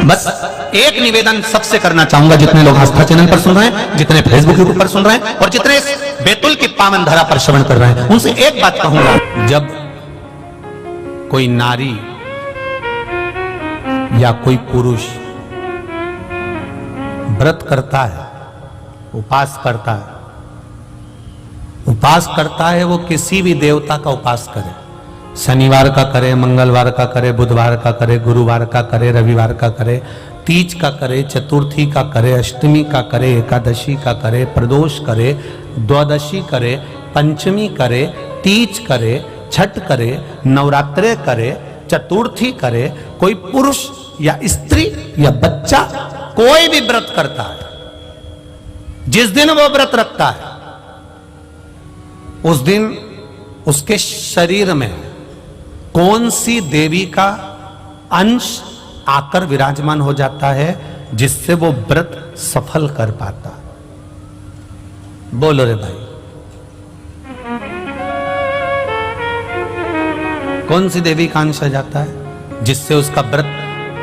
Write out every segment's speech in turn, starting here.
बस एक निवेदन सबसे करना चाहूंगा, जितने लोग आस्था चैनल पर सुन रहे हैं, जितने फेसबुक पर सुन रहे हैं और जितने इस बैतुल की पावन धरा पर श्रवण कर रहे हैं, उनसे एक बात कहूंगा। जब कोई नारी या कोई पुरुष व्रत करता है, उपास करता है, वो किसी भी देवता का उपास करे, शनिवार का करे, मंगलवार का करे, बुधवार का करे, गुरुवार का करे, रविवार का करे, तीज का करे, चतुर्थी का करे, अष्टमी का करे, एकादशी का करे, प्रदोष करे, द्वादशी करे, पंचमी करे, तीज करे, छठ करे, नवरात्रे करे, चतुर्थी करे, कोई पुरुष या स्त्री या बच्चा कोई भी व्रत करता है, जिस दिन वो व्रत रखता है उस दिन उसके शरीर में कौन सी देवी का अंश आकर विराजमान हो जाता है जिससे वो व्रत सफल कर पाता। बोलो रे भाई, कौन सी देवी का अंश आ जाता है जिससे उसका व्रत,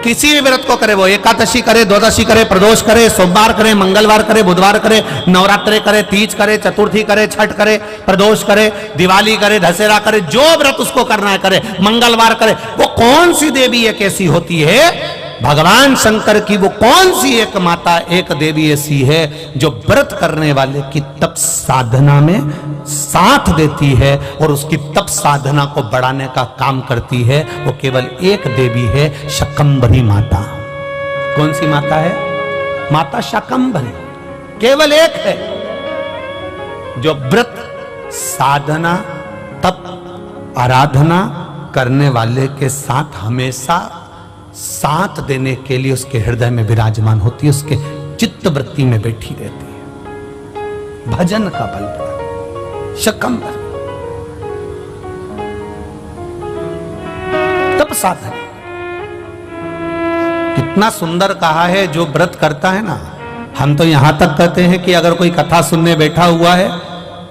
किसी भी व्रत को करे, वो एकादशी करे, द्वादशी करे, प्रदोष करे, सोमवार करे, मंगलवार करे, बुधवार करे, नवरात्रे करे, तीज करे, चतुर्थी करे, छठ करे, प्रदोष करे, दिवाली करे, दशहरा करे, जो व्रत उसको करना है करे, मंगलवार करे, वो कौन सी देवी एक ऐसी होती है, भगवान शंकर की वो कौन सी एक माता, एक देवी ऐसी है जो व्रत करने वाले की तप साधना में साथ देती है और उसकी तप साधना को बढ़ाने का काम करती है। वो केवल एक देवी है, शाकंभरी माता। कौन सी माता है? माता शाकंभरी, केवल एक है जो व्रत साधना तप आराधना करने वाले के साथ हमेशा साथ देने के लिए उसके हृदय में विराजमान होती है, उसके चित्त वृत्ति में बैठी रहती है। भजन का बल पड़ा शाकंभरी, तप साधन। कितना सुंदर कहा है, जो व्रत करता है ना, हम तो यहां तक कहते हैं कि अगर कोई कथा सुनने बैठा हुआ है,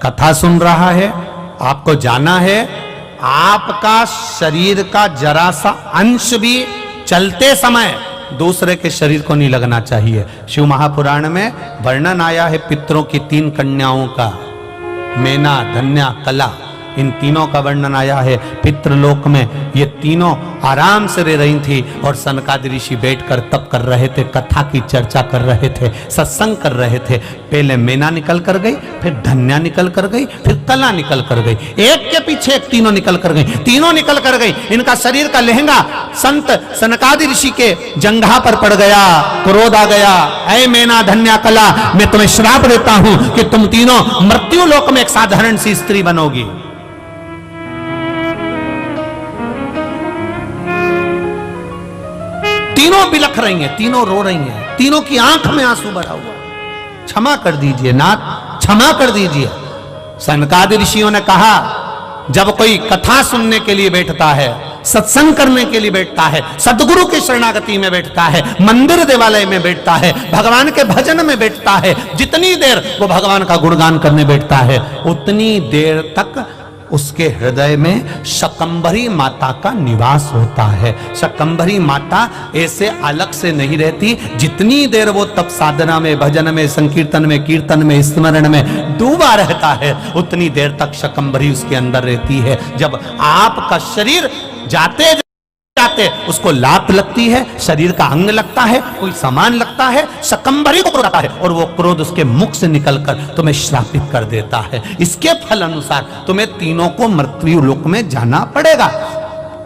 कथा सुन रहा है, आपको जाना है, आपका शरीर का जरा सा अंश भी चलते समय दूसरे के शरीर को नहीं लगना चाहिए। शिव महापुराण में वर्णन आया है पितरों की 3 कन्याओं का, मेना, धन्या, कला, इन तीनों का वर्णन आया है। पितृलोक में ये तीनों आराम से रह रही थी और सनकादि ऋषि बैठकर तप कर रहे थे, कथा की चर्चा कर रहे थे, सत्संग कर रहे थे। पहले मेना निकल कर गई, फिर धन्या निकल कर गई, फिर कला निकल कर गई, एक के पीछे एक तीनों निकल कर गई, तीनों निकल कर गई। इनका शरीर का लहंगा संत सनकादि ऋषि के जंघा पर पड़ गया, क्रोध आ गया, ऐ मेना, धन्या, कला, मैं तुम्हें श्राप देता हूं कि तुम तीनों मृत्यु लोक में एक साधारण सी स्त्री बनोगी। तीनों बिलख रही हैं, तीनों रो रही हैं, तीनों की आंख में आंसू भरा हुआ। क्षमा कर दीजिए नाथ, क्षमा कर दीजिए। सनकादि ऋषियों ने कहा, जब कोई कथा सुनने के लिए बैठता है, सत्संग करने के लिए बैठता है, सदगुरु की शरणागति में बैठता है, मंदिर देवालय में बैठता है, भगवान के भजन में बैठता है, जितनी देर वो भगवान का गुणगान करने बैठता है, उतनी देर तक उसके हृदय में शाकंभरी माता का निवास होता है। शाकंभरी माता ऐसे अलग से नहीं रहती। जितनी देर वो तप साधना में, भजन में, संकीर्तन में, कीर्तन में, स्मरण में डूबा रहता है, उतनी देर तक शाकंभरी उसके अंदर रहती है। जब आपका शरीर जाते उसको लात लगती है, शरीर का अंग लगता है, कोई सामान लगता है, शाकंभरी को क्रोध आता है और वो क्रोध उसके मुख से निकलकर तुम्हें श्रापित कर देता है। इसके फल अनुसार तुम्हें तीनों को मृत्यु लोक में जाना पड़ेगा।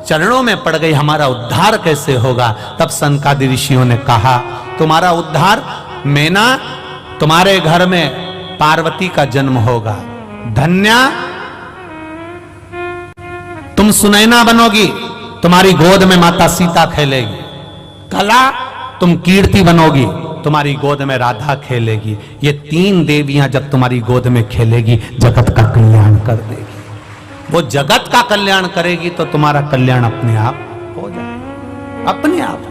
चरणों में पड़ गई, हमारा उद्धार कैसे होगा? तब सनकादि ऋषियों ने कहा, तुम्हारा उद्धार, मेना, तुम्हारे घर में पार्वती का जन्म होगा, धन्या, तुम सुनैना बनोगी, तुम्हारी गोद में माता सीता खेलेगी, कला, तुम कीर्ति बनोगी, तुम्हारी गोद में राधा खेलेगी। ये 3 देवियां जब तुम्हारी गोद में खेलेगी, जगत का कल्याण कर देगी। वो जगत का कल्याण करेगी तो तुम्हारा कल्याण अपने आप हो जाए, अपने आप।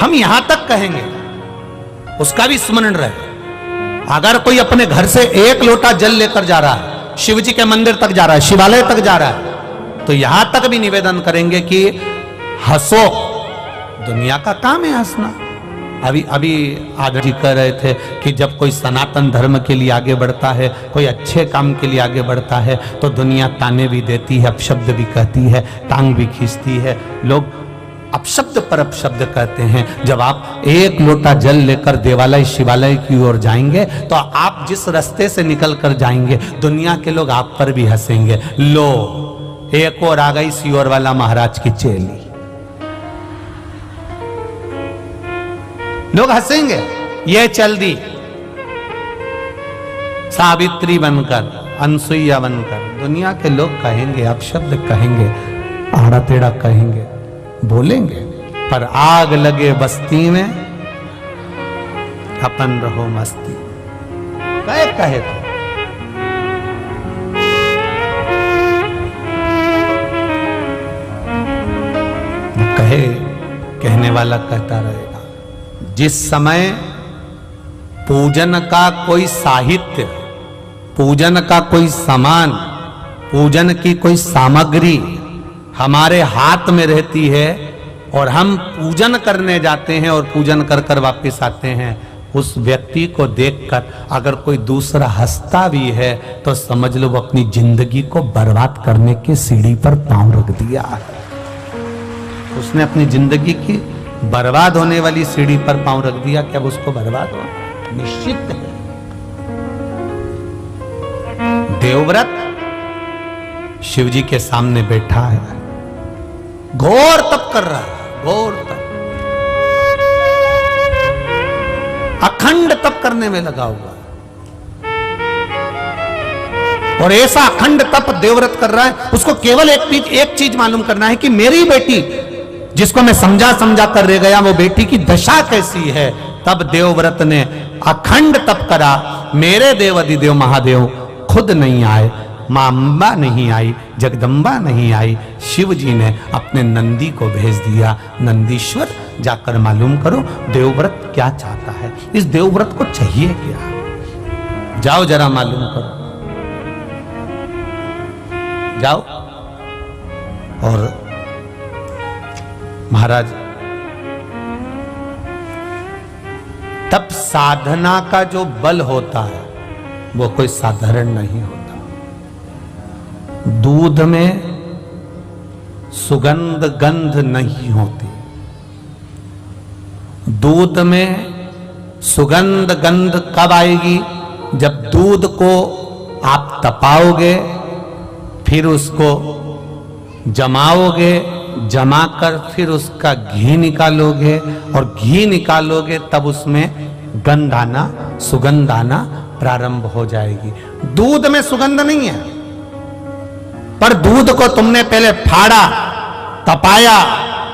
हम यहां तक कहेंगे, उसका भी स्मरण रहे। अगर कोई अपने घर से 1 लोटा जल लेकर जा रहा है शिव जी के मंदिर तक जा रहा है, शिवालय तक जा रहा है, तो यहां तक भी निवेदन करेंगे कि हंसो, दुनिया का काम है हंसना। अभी आदर जी कह रहे थे कि जब कोई सनातन धर्म के लिए आगे बढ़ता है, कोई अच्छे काम के लिए आगे बढ़ता है, तो दुनिया ताने भी देती है, अपशब्द भी कहती है, टांग भी खींचती है, लोग अपशब्द पर अपशब्द कहते हैं। जब आप एक लोटा जल लेकर देवालय शिवालय की ओर जाएंगे, तो आप जिस रास्ते से निकल कर जाएंगे, दुनिया के लोग आप पर भी हंसेंगे। लो, एक और आ गई सियोर वाला महाराज की चेली, लोग हंसेंगे, ये चल दी सावित्री बनकर, अनसुईया बनकर। दुनिया के लोग कहेंगे, अपशब्द कहेंगे, आड़ा टेढ़ा कहेंगे, बोलेंगे, पर आग लगे बस्ती में अपन रहो मस्ती। कहे तो कहे, कहने वाला कहता रहेगा। जिस समय पूजन का कोई साहित्य, पूजन का कोई सामान, पूजन की कोई सामग्री हमारे हाथ में रहती है और हम पूजन करने जाते हैं और पूजन कर कर वापस आते हैं, उस व्यक्ति को देखकर अगर कोई दूसरा हंसता भी है तो समझ लो वो अपनी जिंदगी को बर्बाद करने की सीढ़ी पर पांव रख दिया है। उसने अपनी जिंदगी की बर्बाद होने वाली सीढ़ी पर पांव रख दिया कि अब उसको बर्बाद हो निश्चित है। देवव्रत शिव जी के सामने बैठा है, घोर तप कर रहा है, घोर तप, अखंड तप करने में लगा हुआ, और ऐसा अखंड तप देवव्रत कर रहा है। उसको केवल एक चीज मालूम करना है कि मेरी बेटी, जिसको मैं समझा कर रह गया, वो बेटी की दशा कैसी है। तब देवव्रत ने अखंड तप करा। मेरे देव अधिदेव महादेव खुद नहीं आए, मां अंबा नहीं आई, जगदम्बा नहीं आई, शिव जी ने अपने नंदी को भेज दिया। नंदीश्वर जाकर मालूम करो देवव्रत क्या चाहता है, इस देवव्रत को चाहिए क्या, जाओ जरा मालूम करो, जाओ। और महाराज, तब साधना का जो बल होता है वो कोई साधारण नहीं होता। दूध में सुगंध गंध नहीं होती, दूध में सुगंध गंध कब आएगी, जब दूध को आप तपाओगे, फिर उसको जमाओगे, जमाकर फिर उसका घी निकालोगे, और घी निकालोगे तब उसमें गंध आना, सुगंध आना प्रारंभ हो जाएगी। दूध में सुगंध नहीं है, पर दूध को तुमने पहले फाड़ा, तपाया,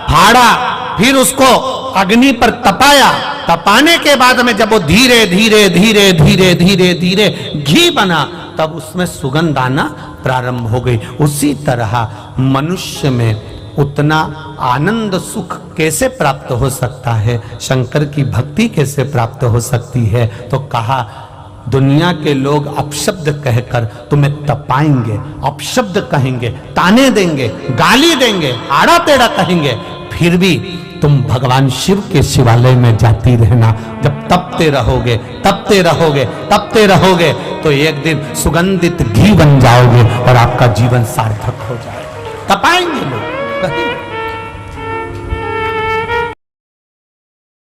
फाड़ा, फिर उसको अग्नि पर तपाया, तपाने के बाद में जब वो धीरे धीरे धीरे धीरे धीरे धीरे घी बना, तब उसमें सुगंध आना प्रारंभ हो गई। उसी तरह मनुष्य में उतना आनंद सुख कैसे प्राप्त हो सकता है, शंकर की भक्ति कैसे प्राप्त हो सकती है, तो कहा दुनिया के लोग अपशब्द कहकर तुम्हें तपाएंगे, अपशब्द कहेंगे, ताने देंगे, गाली देंगे, आड़ा टेढ़ा कहेंगे, फिर भी तुम भगवान शिव के शिवालय में जाती रहना। जब तपते रहोगे, तपते रहोगे, तपते रहोगे, तो एक दिन सुगंधित घी बन जाओगे और आपका जीवन सार्थक हो जाएगा। तपाएंगे लोग, कहेंगे।